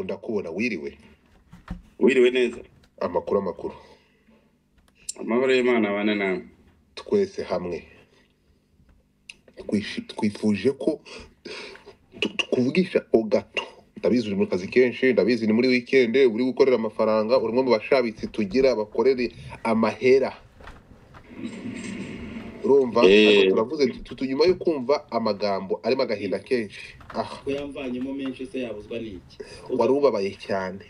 Gabo ndakubona wiriwe. Wiriwe neza. Amakuru. Amahoro y'Imana abane nawe. Twese hamwe. Twifuje ko tukuvugisha o gato. Ndabizi uri mu kazi kenshi, ndabizi ni muri weekend, uri gukorera amafaranga, urimo mu bashabitsi tugira bakorere amahera. Urumva ariko turavuze tutuyuma yo kumva amagambo ari magahinda kenshi. Ko yamvanyemo menshi se yabuzwa n'iki? Warubabaye cyane.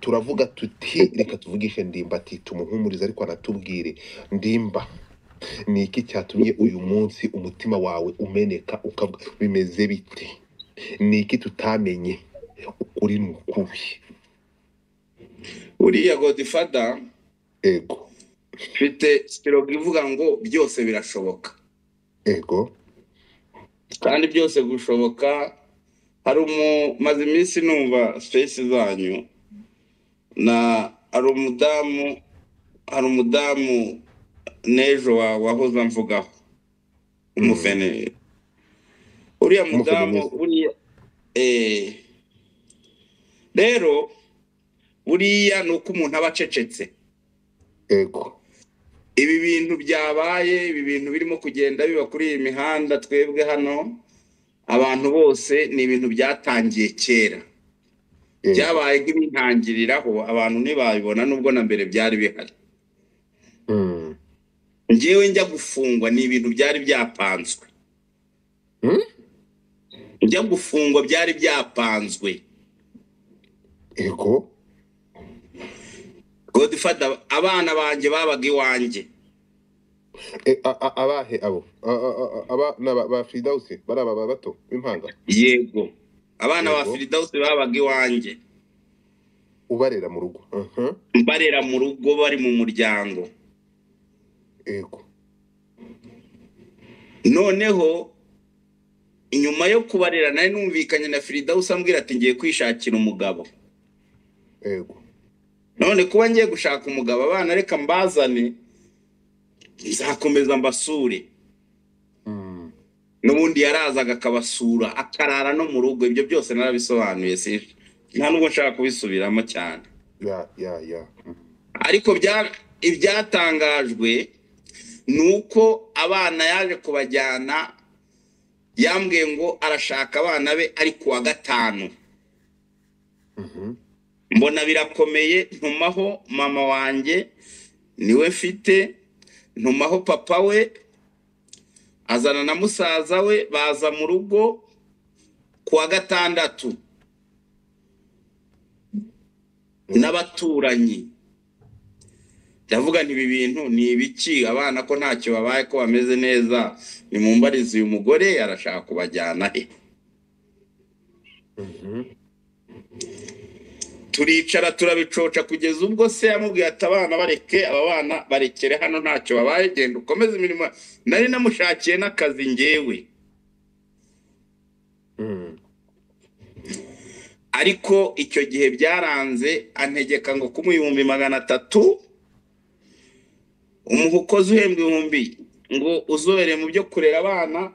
Turavuga tuti reka tuvugishe Ndimba ati tumuhumuriza ariko anatubwire Ndimba ni iki cyatumye uyu munsi umutima wawe umeneka ukavuga bimeze bite? Ni iki tutamenye ukuri n'ukubi? Uriya Godfather Ego mfite spiroga ivuga ngo byose birashoboka. Ego Kandi byose gushoboka. Hari maze iminsi numva space zanyu na hari umudamu nejo wahoza mvugaho umufene. Uriya mudamu uriya rero uriya nuko umuntu abacecetse. Ego Ibi bintu byabaye, ibi bintu birimo kugenda biba kuri iyi mihanda twebwe hano abantu bose ni ibintu byatangiye kera. Byabaye nk'ibintangiriraho abantu ntibabibona nubwo na mbere byari bihari. Njyewe njya gufungwa ni ibintu byari byapanzwe. Njya gufungwa byari byapanzwe. Ego Godfather abana banje babaga iwanjye. Abahe abo aba ba Fidausi baraba bato b'impanga. Yego abana ba Fidausi babaga iwanjye. Ubarera mu rugo. Mbarera mu rugo bari mu muryango. Ego Noneho inyuma yo kubarera nari numvikanye na Fidausi ambwira ati ngiye kwishakira umugabo. Ego None kuba ngiye gushaka umugabo abana reka mbazane nzakomeza mbasure. Nubundi yarazaga akabasura akarara no mu rugo. Ibyo byose narabisobanuye nta nubwo nshaka kubisubiramo cyane. Ya Ariko ibyatangajwe nuko abana yaje kubajyana yambwiye ngo arashaka abana be ari kuwa gatanu. Mbona birakomeye ntumaho mama wanjye niwe mfite, ntumaho papa we azana na musaza we baza mu rugo kuwa gatandatu n'abaturanyi. Ndavuga nti ibi bintu ni ibiki? Abana ko ntacyo babaye ko bameze neza, ni mumbarize uyu mugore arashaka kubajyana he. Turicara turabicoca kugeza ubwo se yamubwiye ati abana bareke, aba bana barekere hano ntacyo babaye, genda ukomeze imirimo. Nari namushakiye n'akazi njyewe. Ariko icyo gihe byaranze antegeka ngo ku 300 umukozi uhembwa 1000 ngo uzobere mu byo kurera abana,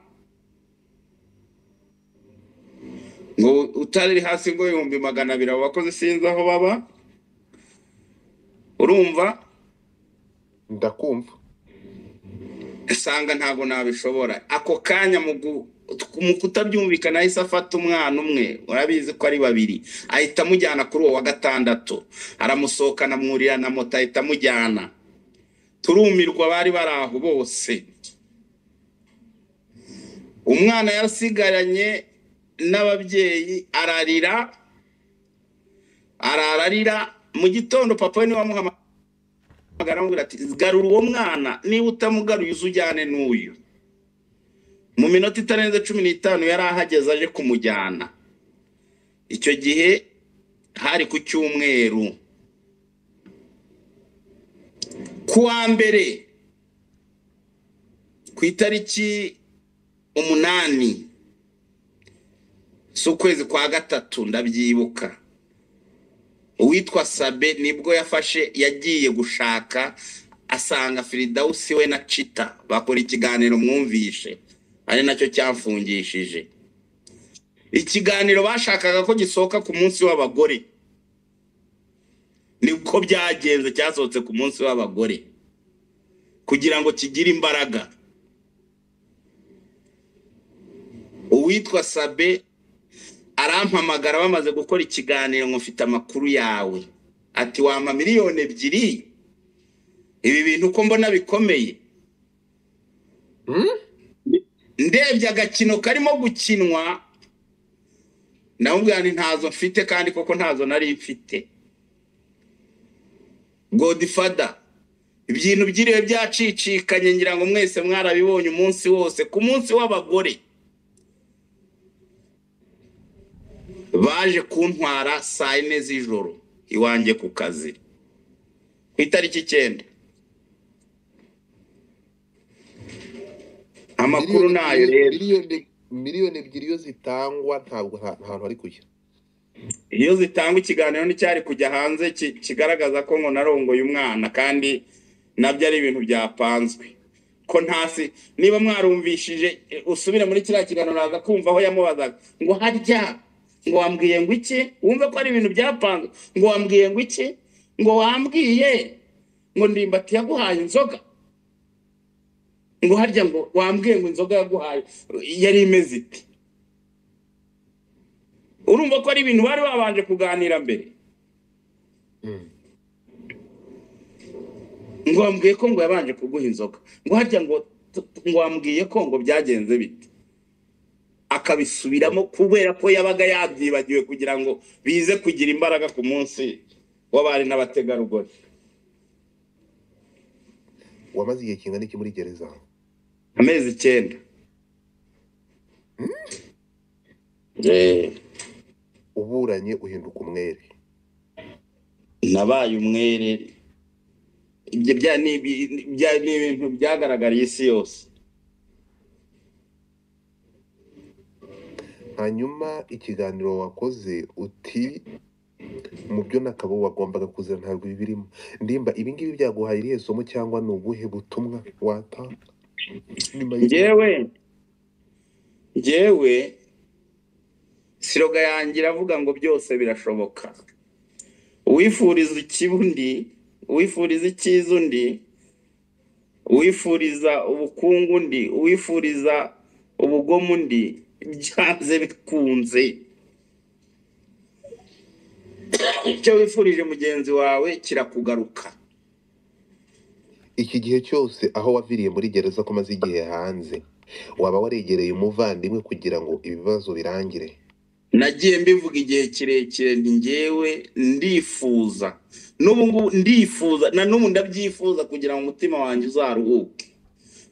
ngo utari hasi ngo 200 abo bakozi sinzi aho baba. Urumva? Ndakumva. Esanga ntago nabishobora. Ako kanya mu kutabyumvikana ahise afata umwana umwe, urabizi ko ari 2, ahita amujyana kuri uwo wa gatandatu, aramusohokana mwurira na moto ahita amujyana. Turumirwa bari baraho bose. Umwana yasigaranye n'ababyeyi ararira mu gitondo. Papa we ni wamuhamagara amubwira ati garura uwo mwana, niba utamugaruye uzujyane n'uyu. Mu minota itarenze 15 yari ahageze aje kumujyana. Icyo gihe hari ku cyumweru. Kuwa mbere ku itariki 8 z'ukwezi kwa gatatu ndabyibuka, uwitwa Sabe nibwo yagiye gushaka asanga Fidausi we na Chita bakora ikiganiro mwumvishe, ari nacyo cyamfungishije. ikiganiro bashakaga ko gisohoka ku munsi w'abagore, niko byagenze, cyasohotse ku munsi w'abagore kugira ngo kigire imbaraga. Uwitwa Sabe arampamagara bamaze gukora ikiganiro ngo mfite amakuru yawe, ati wampa miliyoni 2, ibi bintu ko mbona bikomeye. Ndebye agakino karimo gukinwa, namubwira nti ntazo mfite, kandi koko ntazo nari mfite. Godfather, ibintu byiriwe byacicikanye, ngira ngo mwese mwarabibonye umunsi wose. Ku munsi w'abagore baje kuntwara saa 4 z'ijoro iwanjye ku kazi ku itariki 9. Amakuru nayo rero, miliyoni 2 iyo zitangwa ntabwo ahantu ari kujya. iyo zitangwa ikiganiro n'icyari kujya hanze kigaragaza ko ngo narongoye umwana, kandi nabyo ari ibintu byapanzwe. Ko ntasi niba mwarumvishije, usubire muri kiriya kiganiro naza kumva aho yamubazaga ngo harya ngo wambwiye ngo iki, wumve ko ari ibintu byapanzwe. Ngo wambwiye ngo iki, ngo wambwiye ngo Ndimbati yaguhaye inzoga, ngo harya ngo wambwiye ngo inzoga yaguhaye yari imeze iti. Urumva ko ari ibintu bari babanje kuganira mbere. Ngo wambwiye ko ngo yabanje kuguha inzoga, ngo harya ngo wambwiye ko ngo byagenze bite, akabisubiramo kubera ko yabaga yabyibagiwe kugira ngo bize kugira imbaraga ku munsi w'abari n'abategarugori. Wamaze igihe kingana iki muri gereza? Amezi 9. Uburanye uhinduka umwere. Nabaye umwere. Ibyo ni ibintu byagaragariye isi yose. Hanyuma ikiganiro wakoze uti mu byo nakabo wagombaga kuzira ntabwo bibirimo. Ndimba ibi ngibi byaguhaye irihe somo cyangwa nubuhe butumwa watanga? Jewe siroga yanjye iravuga ngo byose birashoboka. Uwifuriza ikibundi, uwifuriza icyiza undi, uwifuriza ubukungu undi, uwifuriza ubugomu undi, byanze bikunze icyo wifurije mugenzi wawe kirakugaruka. Iki gihe cyose aho waviriye muri gereza ko maze igihe hanze, waba waregereye umuvandimwe kugira ngo ibibazo birangire? Nagiye mbivuga igihe kirekire, nti ngewe ndifuza, n'ubu ndifuza, na n'ubu ndabyifuza kugira ngo umutima wanjye uzaruhuke.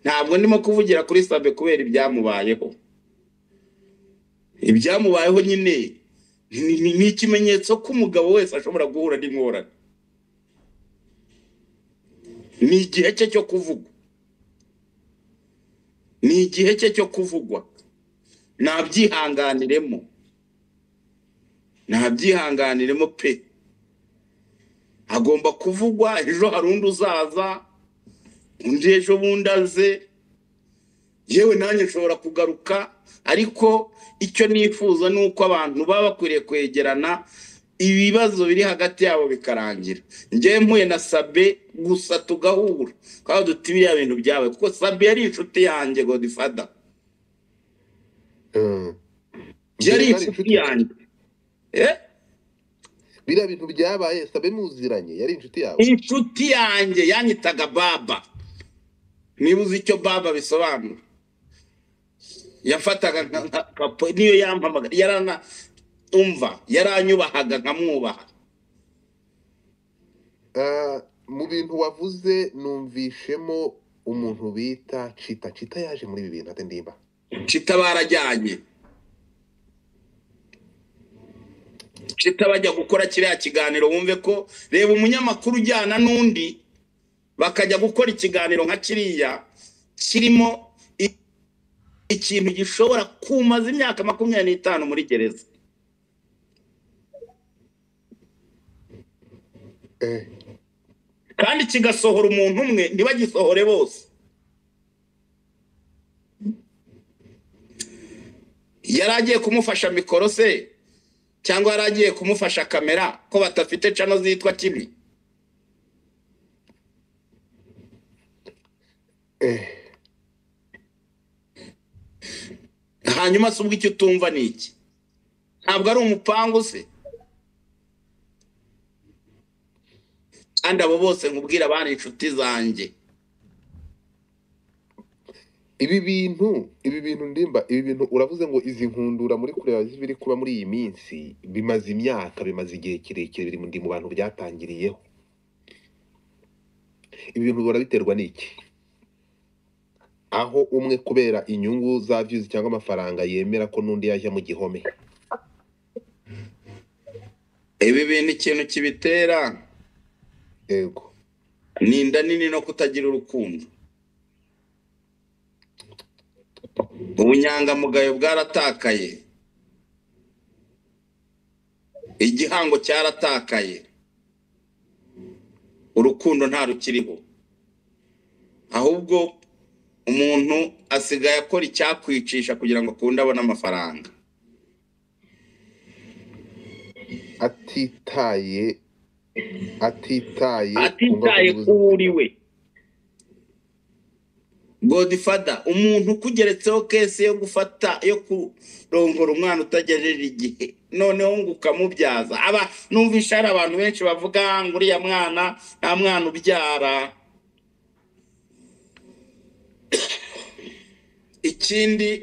Ntabwo ndimo kuvugira kuri Sabe kubera ibyamubayeho. Ibyamubayeho nyine ni ikimenyetso ko umugabo wese ashobora guhura n'ingorane. Ni igihe cye cyo kuvugwa, ni igihe cye cyo kuvugwa. Ntabyihanganiremo pe. Agomba kuvugwa. Ejo hari undi uzaza, undi ejo bundi aze, yewe nanjye nshobora kugaruka. Ariko icyo nifuza ni uko abantu baba bakwiriye kwegerana, ibibazo biri hagati yabo bikarangira. Njye mpuye na Sabe gusa tugahura, kandi duti biriya bintu byawe, kuko Sabe yari inshuti yanjye. Godfather yari inshuti yanjye. Biriya bintu byabaye Sabe muziranye yari inshuti yawe? Inshuti yanjye, yanyitaga baba. Niba uzi icyo baba bisobanura. Yafataga niyo yampamagara, yaranyubahaga nkamwubaha. Mu bintu wavuze numvishemo umuntu bita Chita. Chita yaje muri ibi bintu ate Ndimba? Chita barajyanye. Chita bajya gukora kiriya kiganiro, wumve ko reba umunyamakuru ujyana n'undi bakajya gukora ikiganiro nka kiriya kirimo ikintu gishobora kumaza imyaka 25 muri gereza. Kandi kigasohora umuntu umwe, ntibagisohore bose. yaragiye kumufasha mikoro se cyangwa yaragiye kumufasha kamera ko batafite channel zitwa TV? Hanyuma se ubwo icyo utumva ni iki? Ntabwo ari umupango se? Kandi abo bose nkubwira abana inshuti zanjye. ibi bintu ndimba, ibi bintu uravuze ngo izi nkundura muri kureba zibiri kuba muri iyi minsi bimaze imyaka, bimaze igihe kirekire, biri mu bantu byatangiriyeho. Ibi bintu barabiterwa n'iki? Aho umwe kubera inyungu za views cyangwa amafaranga yemera ko n'undi yajya mu gihome. Ibi bintu ikintu kibitera Yego. ni inda nini no kutagira urukundo. Ubunyangamugayo bwaratakaye, igihango cyaratakaye, urukundo nta rukiriho, ahubwo umuntu asigaye akora icyakwicisha kugira ngo akunde abone amafaranga, atitaye kuri Godfather, umuntu kugeretseho kese yo gufata yo kurongora umwana utagejeje igihe, noneho ngo ukamubyaza. Numvisha ari abantu benshi bavuga ngo uriya mwana nta mwana ubyara. Ikindi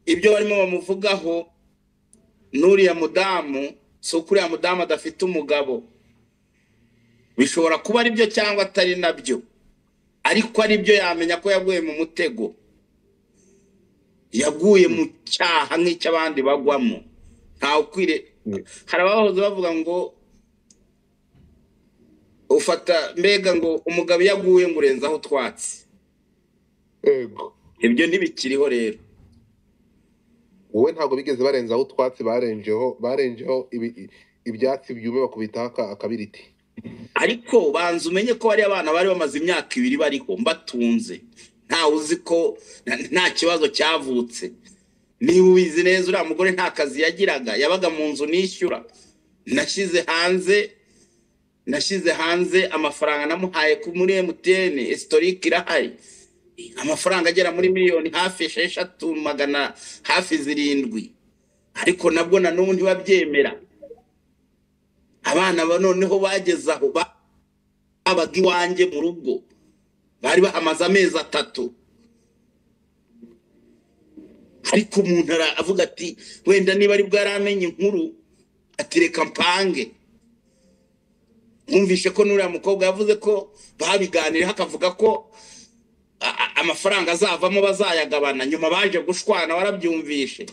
ibyo barimo bamuvugaho n'uriya mudamu, so kuriya mudamu adafite umugabo, bishobora kuba ari byo cyangwa atari nabyo, ariko ari byo yamenya ko yaguye mu mutego, yaguye mu cyaha nk'icy'abandi bagwamo. Nta ukwire. Hari abahoze bavuga ngo ufata mbega ngo umugabo yaguye ngo urenzaho utwatsi. Yego. Ibyo ntibikiriho rero. Wowe ntabwo bigeze barenzaho utwatsi, barenjeho ibyatsi byume bakubita akabiriti. Ariko banza umenye ko bari abana bari bamaze imyaka 2 bariho mbatunze, nta uzi ko nta kibazo cyavutse. Ni ubizi neza uriya mugore nta kazi yagiraga, yabaga mu nzu nishyura. Nashize hanze amafaranga namuhaye ku muri MTN, historique irahari, amafaranga agera muri miliyoni hafi 600 hafi 7, ariko nabwo na n'ubu ntibabyemera. Abana banoneho bagezaho babaga iwanjye mu rugo, bari bahamaze amezi 3, ariko umuntu avuga ati wenda niba ari bwaramenye inkuru ati reka mpange. Mwumvishe ko n'uriya mukobwa yavuze ko babiganira, hakavuga ko amafaranga azavamo bazayagabana, nyuma baje gushwana. Warabyumvishe?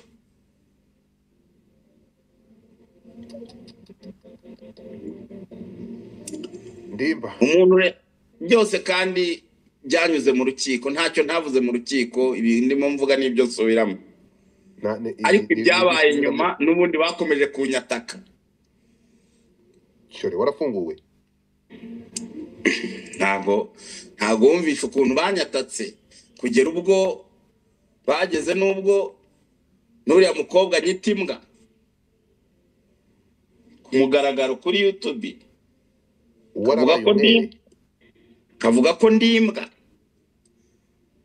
Ndimba Umuntu byose kandi byanyuze mu rukiko, ntacyo ntavuze mu rukiko, ibi ndimo mvuga n'ibyo nsubiramo. Ariko ibyabaye nyuma n'ubundi bakomeje kunyataka. Shore warafunguwe? Ntago wumvisha ukuntu banyatatse kugera ubwo bageze n'ubwo n'uriya mukobwa nyitimbwa ku mugaragaro kuri YouTube. Kavuga ko ndimbwa.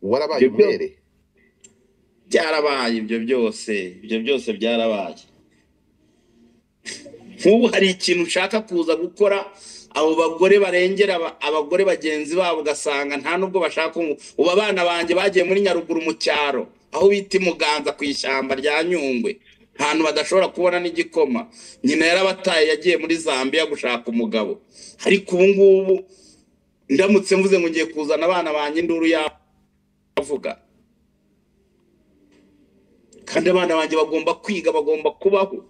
Warabaye umwere? Byarabaye ibyo byose byarabaye. Nk'ubu hari ikintu ushaka kuza gukora, abo bagore barengera abagore bagenzi babo, ugasanga nta nubwo bashaka. Ubu abana banjye bagiye muri Nyaruguru mu cyaro, aho bita Muganza ku ishyamba rya Nyungwe, ahantu badashobora kubona n'igikoma. Nyina yarabataye, yagiye muri Zambia gushaka umugabo. Ariko ubu ngubu ndamutse mvuze ngo ngiye kuzana abana banjye, induru yavuga. Kandi abana banjye bagomba kwiga, bagomba kubaho,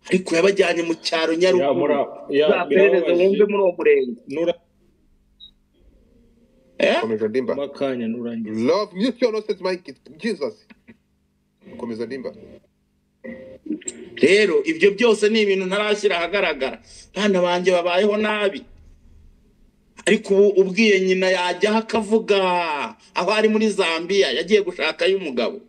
ariko yabajyanye mu cyaro Nyaruguru. Zaperereza wumve muri uwo murenge. Komeza Ndimba. Makanya nurangiza. Love mute your nonsense Mike. Jesus. Komeza Ndimba. Rero ibyo byose ni ibintu ntarashyira ahagaragara. Bana banjye babayeho nabi, ariko ubwiye nyina yajya akavuga aho ari muri Zambia yagiye gushaka y'umugabo.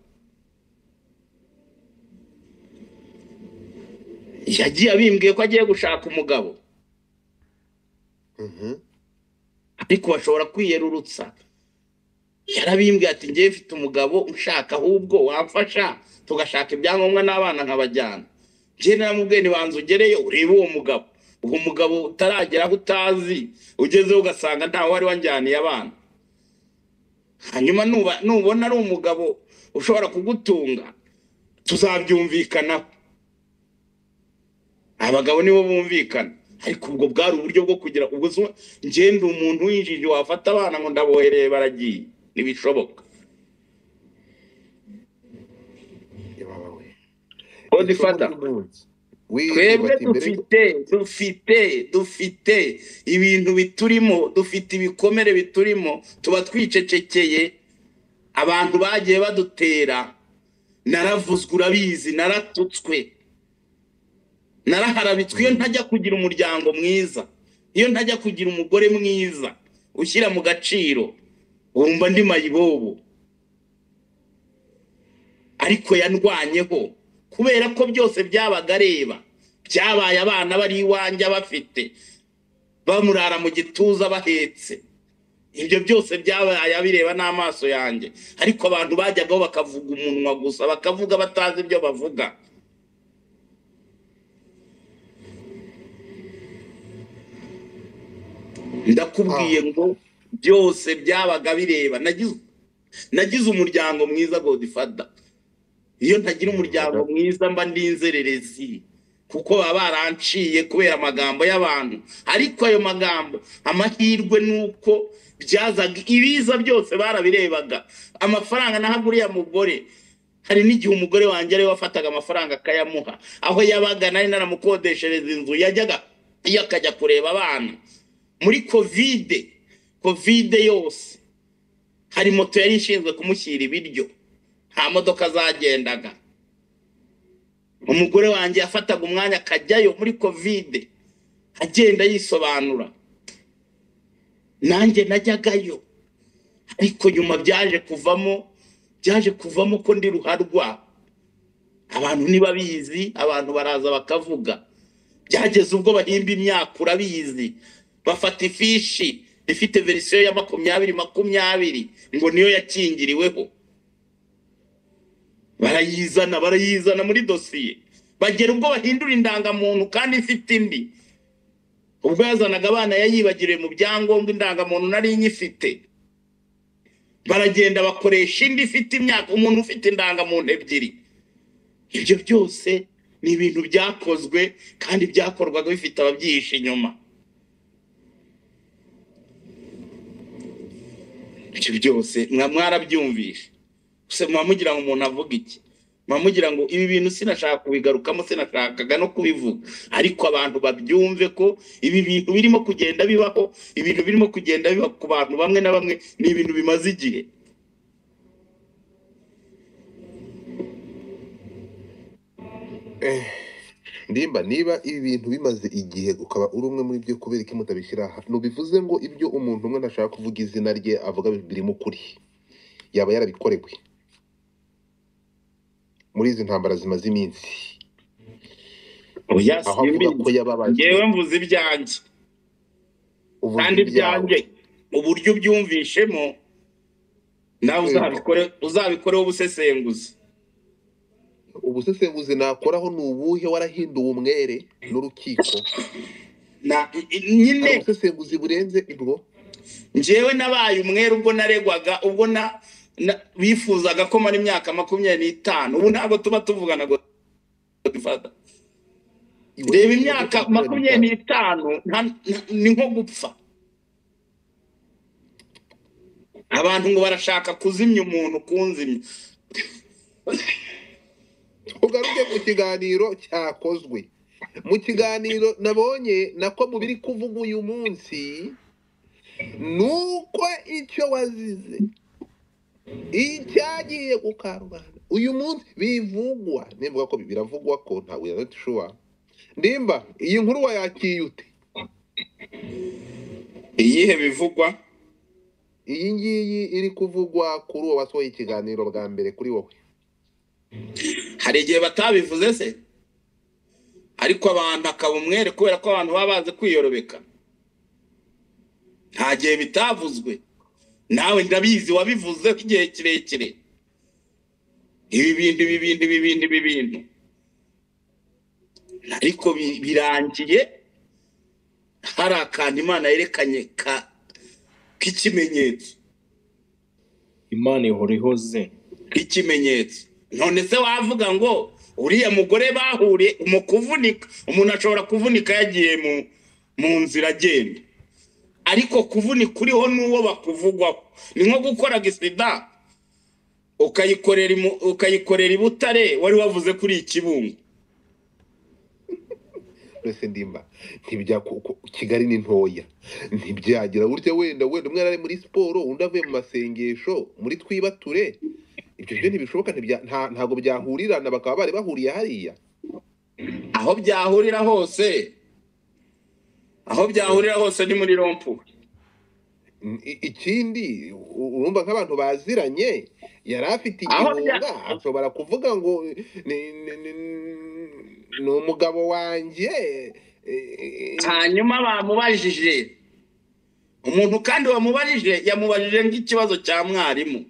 yagiye abimbwiye ko agiye gushaka umugabo ariko bashobora kwiyerurutsa. Yarabimbwiye ati ngiye mfite umugabo ushaka, ahubwo wamfasha tugashaka ibyangombwa n'abana nkabajyana. Njye naramubwiye ntibanza ugereyo urebe uwo mugabo. Uwo mugabo utaragera aho utazi, ugezeho ugasanga ntawe wari wanjyaniye abana. Hanyuma nubona ari umugabo ushobora kugutunga, tuzabyumvikanaho. Abagabo nibo bumvikana, ariko ubwo bwari uburyo bwo kugira ubwo ngende umuntu winjije wafata abana ngo ndabohereye baragiye, ntibishoboka. Godfather, twebwe dufite ibintu biturimo, dufite ibikomere biturimo, tuba twicecekeye. Abantu bagiye badutera, naravuzwe urabizi, naratutswe, naraharabitswe. Iyo ntajya kugira umuryango mwiza, iyo ntajya kugira umugore mwiza ushyira mu gaciro, wumva ndi mayibobo. Ariko yandwanyeho kubera ko byose byabaga areba, byabaye abana bari iwanjye bafite, bamurara mu gituza bahetse. Ibyo byose byabaye abireba n'amaso yanjye, ariko abantu bajyagaho bakavuga umunwa gusa, bakavuga batazi ibyo bavuga. Ndakubwiye ngo byose byabaga bireba. Nagize umuryango mwiza Godfather. Iyo ntagira umuryango mwiza mba ndi inzererezi, kuko baba baranciye kubera amagambo y'abantu. Ariko ayo magambo, amahirwe nuko byazaga ibiza byose barabirebaga. Amafaranga nahaguriye mugore, hari n'igihe umugore wanjye ari wafataga amafaranga akayamuha. Aho yabaga nari naramukodeshereza inzu, yajyaga iyo akajya kureba abana. Muri covid yose hari moto yari ishinzwe kumushyira ibiryo, nta modoka zagendaga. Umugore wanjye yafataga umwanya akajyayo muri covid, agenda yisobanura. Nanjye najyagayo, ariko nyuma byaje kuvamo ko ndi ruharwa. Abantu nibabizi, abantu baraza bakavuga. Byageze ubwo bahimba imyaka, urabizi, bafata ifishi ifite verisiyo ya 2020 ngo niyo yakingiriweho. Barayizana muri dosiye, bagera ubwo bahindura indangamuntu kandi ifite indi. Ubwo yazanaga abana yayibagiriye mu byangombwa, indangamuntu nari nyifite. Baragenda bakoresha indi ifite imyaka, umuntu ufite indangamuntu ebyiri. Ibyo byose ni ibintu byakozwe kandi byakorwaga bifite ababyihishe inyuma. Ibyo byose mwarabyumvishe. Mugira ngo umuntu avuga iki? Mugira ngo ibi bintu sinashaka kubigarukamo, sinashakaga no kubivuga, ariko abantu babyumve ko ibi bintu birimo kugenda bibaho, ibintu birimo kugenda biba ku bantu bamwe na bamwe, ni ibintu bimaze igihe. Ndimba, niba ibi bintu bimaze igihe ukaba uri umwe muri byo, kubera iki mutabishyira aha? Nubivuze ngo ibyo umuntu umwe ntashaka kuvuga izina rye avuga birimo ukuri, yaba yarabikorewe muri izi ntambara zimaze iminsi. Aho avuga ko yababaje. Ngewe mvuze ibyanjye, kandi ibyanjye uburyo byumvishemo nawe uzabikoreho ubusesenguzi. Ubusesenguzi nakoraho ni ubuhe? Warahinduwe umwere n'urukiko? Nyine ubusesenguzi burenze ibwo. Ngewe nabaye umwere ubwo naregwaga, ubwo bifuzaga ko mara imyaka 25. Ubu ntabwo tuba tuvugana Godfather. Reba imyaka 25 ni nko gupfa. Abantu ngo barashaka kuzimya umuntu, kunzimya. Ugaruke mu kiganiro cyakozwe. Mu kiganiro nabonye nako mu biri kuvuga uyu munsi, nuko icyo wazize icyagiye gukarubana uyu munsi bivugwa. Nimvuga ko biravugwa ko ntawe yaratushwa. Ndimba, iyi nkuru wayakiye ute? Iyihe bivugwa? Iyi ngiyi iri kuvugwa kuri uwo wasohoye ikiganiro bwa mbere kuri wowe. Hari igihe batabivuze se? ariko abantu akaba umwere kubera ko abantu baba bazi kwiyorobeka. Nta gihe bitavuzwe, nawe ndabizi wabivuze igihe kirekire. Ibi bintu ariko birangiye hari akantu Imana yerekanye k'ikimenyetso. Imana ihora ihoze Ikimenyetso. None se wavuga ngo uriya mugore bahuriye mu kuvunika, umuntu ashobora kuvunika yagiye mu nzira agenda, ariko kuvunika uriho n'uwo bakuvugwaho. Ni nko gukora gisida ukayikorera i Butare wari wavuze kuri Ikibungo. Mbese ndimba ntibya Kigali ni ntoya, ntibyagira burya wenda umwe ari muri siporo undi avuye mu masengesho muri Twibature, ibyo byo ntibishoboka. Ntago byahurirana bakaba bari bahuriye hariya. Aho byahurira hose ni muri rompu. Ikindi urumva nk'abantu baziranye yari afite igihunga, ashobora kuvuga ngo ni umugabo wanjye. Hanyuma bamubajije umuntu, kandi wamubajije yamubajije nk'ikibazo cya mwarimu.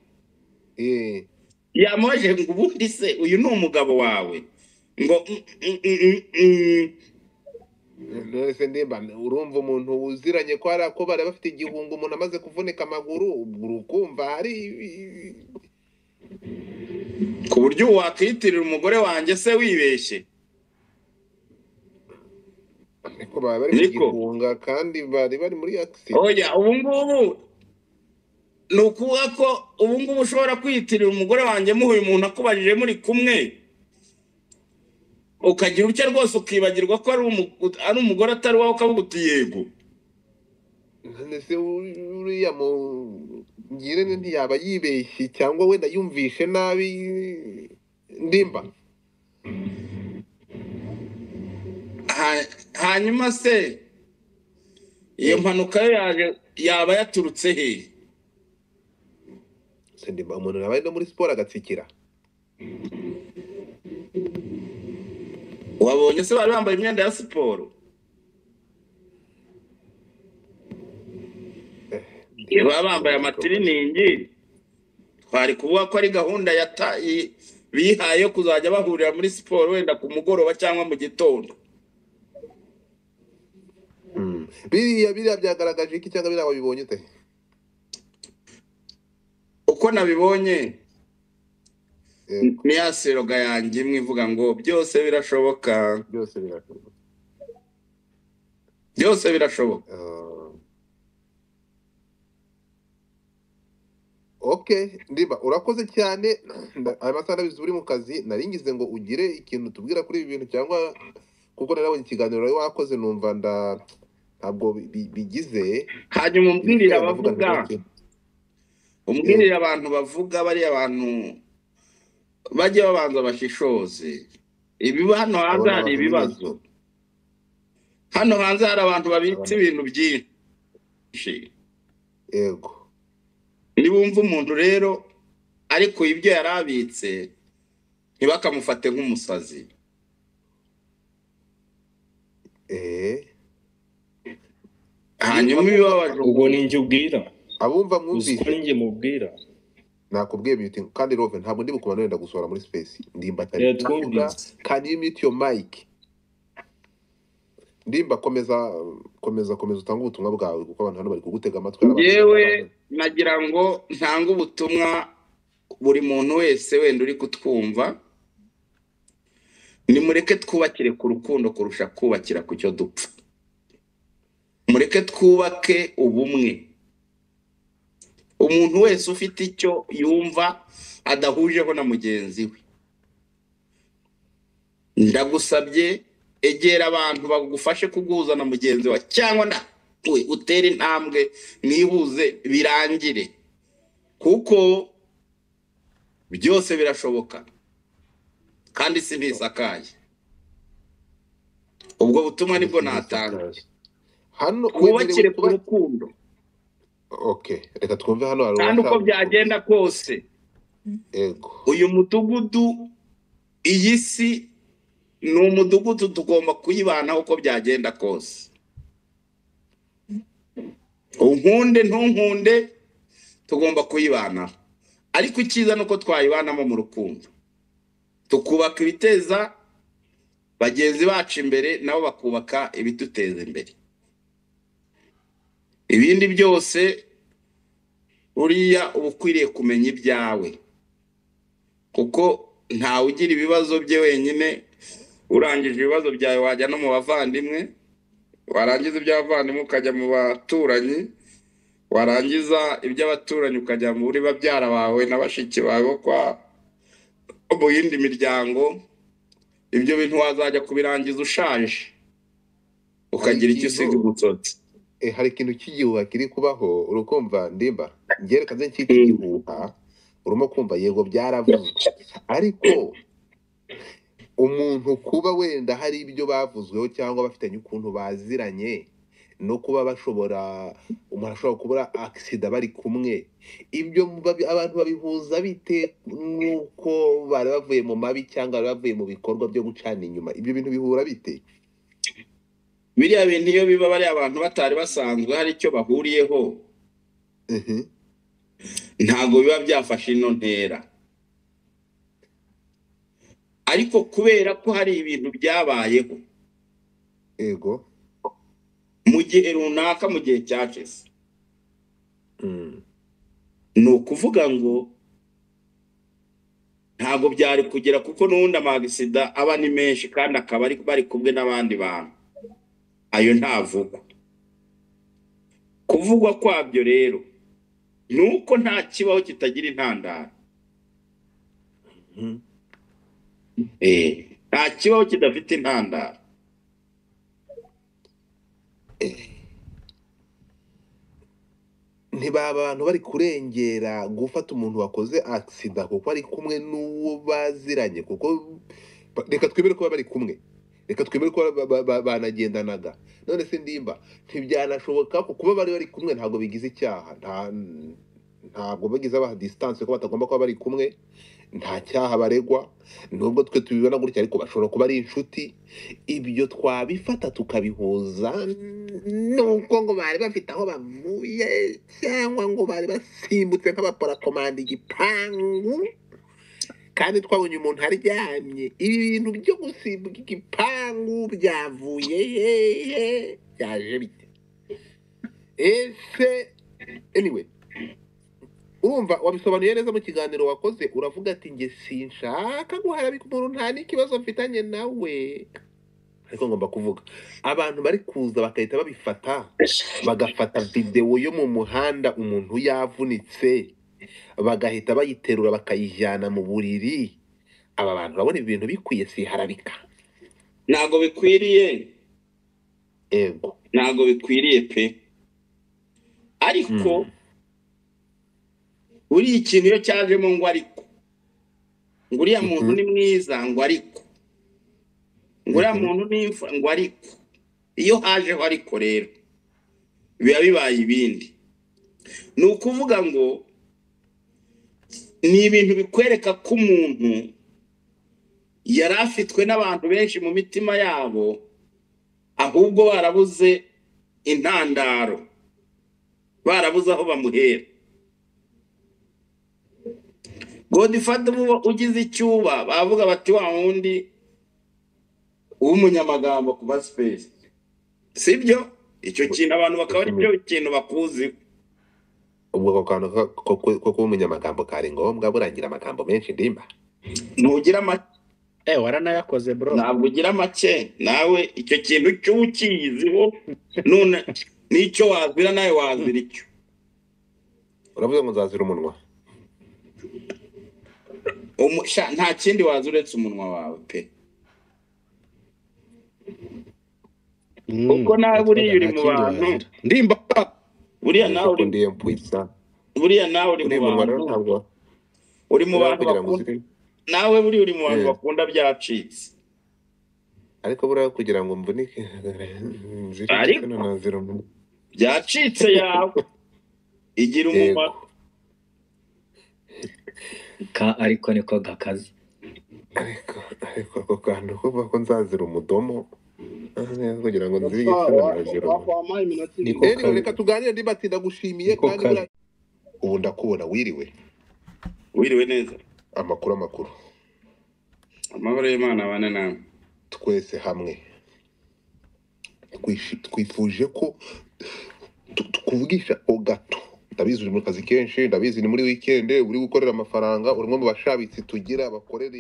Yamubajije ngo ubundi se uyu ni umugabo wawe? Ngo nose ndimba urumva umuntu uziranye ko ari ako bari bafite igihunga, umuntu amaze kuvunika amaguru, urukumva hari ku buryo wakwitirira umugore wanjye se wibeshye. Ariko baba bari mu gihunga kandi bari muri accident. Oya, ubu ngubu ni ukuvuga ko ubu ngubu ushobora kwiyitirira umugore wanjye muhuye umuntu akubajije muri kumwe, ukagira ucye rwose ukibagirwa ko ari umugore atari wawe, ukavuga uti yego. Nese uriya ngirente ntiyaba yibeshye cyangwa wenda yumvishe nabi ndimba. Hanyuma se iyo mpanuka yaba yaturutse he? Se ndimba umuntu nabaye no muri siporo agatsikira. Wabonye se bari bambaye imyenda ya siporo? Baba bambaye amatiriningi, twari kuvuga ko ari gahunda bihaye yo kuzajya bahurira muri siporo wenda ku mugoroba cyangwa mu gitondo. Biriya byagaragaje iki cyangwa biriya wabibonye ute? Uko nabibonye ni ya seroga yanjye imwe ivuga ngo byose birashoboka. Byose birashoboka. Okay, ndimba urakoze cyane. Aya masaha ndabizi uri mu kazi, naringize ngo ugire ikintu tubwira kuri ibi bintu, cyangwa kuko narabonye ikiganiro wari wakoze numva ntabwo bigize. Hanyuma umbwirira abantu bavuga bari abantu bajye babanza bashishoze. Hano hanze hari ibibazo. Hano hanze hari abantu babitse ibintu byinshi. Yego. Nibumva umuntu rero ariko ibyo yarabitse ntibakamufate nk'umusazi. Hanyuma ibibabaje ubwo ninjye ubwira, abumva mwumvise ninjye mubwira. nakubwiye beauty kandi Rove ntabwo ndi bukumana wenda gusohora muri space. Ndimba Yeah, twumvise. can you mute your mic? Ndimba komeza utanga ubutumwa bwawe kuko abantu hano bari kugutega amatwi. yewe nagira ngo ntanga ubutumwa buri muntu wese wenda uri kutwumva. Nimureke twubakire ku rukundo kurusha kubakira ku cyo dupfa. Mureke twubake ubumwe. Umuntu wese ufite icyo yumva adahujeho na mugenzi we, ndagusabye egera abantu bagufashe kuguhuza na mugenzi wa, cyangwa utere intambwe mwihuze birangire, kuko byose birashoboka kandi si ntisakaye. Ubwo butumwa nibwo natanga. Hano Kubakire ku rukundo. Okay, reka twumve hano hari kandi uko byagenda kose yego uyu mudugudu iyi si ni umudugudu tugomba kuyibanaho uko byagenda kose. Unkunde ntunkunde tugomba kuyibanaho, ariko icyiza nuko twayibanamo mu rukundo, tukubaka ibiteza bagenzi bacu imbere, nabo bakubaka ibiduteza imbere. Ibindi byose uriya uba ukwiriye kumenya ibyawe, kuko ntawe ugira ibibazo bye wenyine. Urangije ibibazo byawe wajya no mu bavandimwe, warangiza iby'abavandimwe ukajya mu baturanyi, warangiza iby'abaturanyi ukajya muri babyara bawe na bashiki bawe kwa mu yindi miryango. Ibyo bintu wazajya kubirangiza ushaje, ukagira icyo usiga ugutsotse. hari ikintu cy'igihuha kiri kubaho urukumva ndimba ngereka ze cyita igihuha, urimo kumva yego byaravuzwe, ariko umuntu kuba wenda hari ibyo bavuzweho cyangwa bafitanye ukuntu baziranye no kuba bashobora umuntu ashobora kubura accident bari kumwe, ibyo abantu babihuza bite nuko bari bavuye mu mabi cyangwa bari bavuye mu bikorwa byo gucana inyuma? Ibyo bintu bihura bite? Biriya bintu iyo biba bari abantu batari basanzwe hari icyo bahuriyeho, ntago biba byafashe ino ntera. Ariko kubera ko hari ibintu byabayeho Ego. mu gihe runaka, mu gihe cyacese, ni ukuvuga ngo ntago byari kugera, kuko n'ubundi amagisida aba ni menshi kandi akaba bari kumwe n'abandi bantu, ayo ntavugwa. Kuvugwa kwabyo rero nuko nta kibaho kitagira intandaro. Nta kibaho kidafite intandaro. Ntibaba abantu bari kurengera gufata umuntu wakoze accident kuko ari kumwe n'uwo baziranye, kuko reka twemere ko bari kumwe, reka twemere ko banagendanaga, none se ndimba ntibyanashoboka ko kuba bari kumwe ntabwo bigize icyaha? Ntabwo bagize abaha distance ko batagomba kuba bari kumwe, nta cyaha baregwa, nubwo twe tubibona gutya, ariko bashobora kuba ari inshuti. Ibyo twabifata tukabihuza nuko ngo bari bafite aho bavuye cyangwa ngo bari basimbutse nk'abaparakomanda igipangu kandi twabonye umuntu aryamye. Ibi bintu byo gusimbuka igipangu byavuye hehe? Byaje bite? Ese anyway, urumva wabisobanuye neza mu kiganiro wakoze, uravuga ati nge sinshaka guharabika umuntu, nta n'ikibazo mfitanye nawe, ariko ngomba kuvuga abantu bari kuza bakahita babifata, bagafata videwo yo mu muhanda umuntu yavunitse bagahita bayiterura bakayijyana mu buriri. Aba bantu urabona ibintu bikwiye siharabika? Ntago bikwiriye. Ego, ntago bikwiriye pe. Ariko uri ikintu iyo cyajemo ngo ariko ngo uriya muntu ni mwiza, ngo ariko ngo uriya muntu ni imfura, ngo ariko iyo hajeho ariko rero biba bibaye ibindi. Ni ukuvuga ngo ni ibintu bikwereka ko umuntu yari afitwe n'abantu benshi mu mitima yabo, ahubwo barabuze intandaro, barabuze aho bamuhera. Godfather ugize icyuba bavuga bati wa wundi w'umunyamagambo kuba space, sibyo? Icyo kintu abantu bakaba ari cyo kintu bakuzi. ubwo kantu ko kuba umunyamagambo kari ngombwa burangira amagambo menshi ndimba? Ntugira make. waranayakoze bro. Ntabwo ugira make nawe, icyo kintu cy'ukiziho none nicyo wazira, nawe wazira icyo. Uravuze ngo nzazira umunwa? Nta kindi waza uretse umunwa wawe pe. Kuko nawe buriya uri mu bantu ndimba, buriya nawe uri ndiye mpwisa, buriya nawe uri mu bantu, ntabwo uri mu bantu bakunda, nawe buriya uri mu bantu bakunda byacitse. ariko buriya kugira ngo mvunike Ariko byacitse yawe igira umumaro. Ariko niko gakaze. ariko ako kantu kuvuga ko nzazira umudomo kugira ngo nzige isana hejuru wampaye iminota niko ibiri rero reka tuganire ndibati ndagushimiye niko kandi kare ubu ndakubona wiriwe wiriwe neza amakuru amahoro y'Imana abane nawe twese hamwe twifuje ko tukuvugisha o gato ndabizi uri mu kazi kenshi ndabizi ni muri weekend uri gukorera amafaranga urimo mu bashabitsi tugira bakorera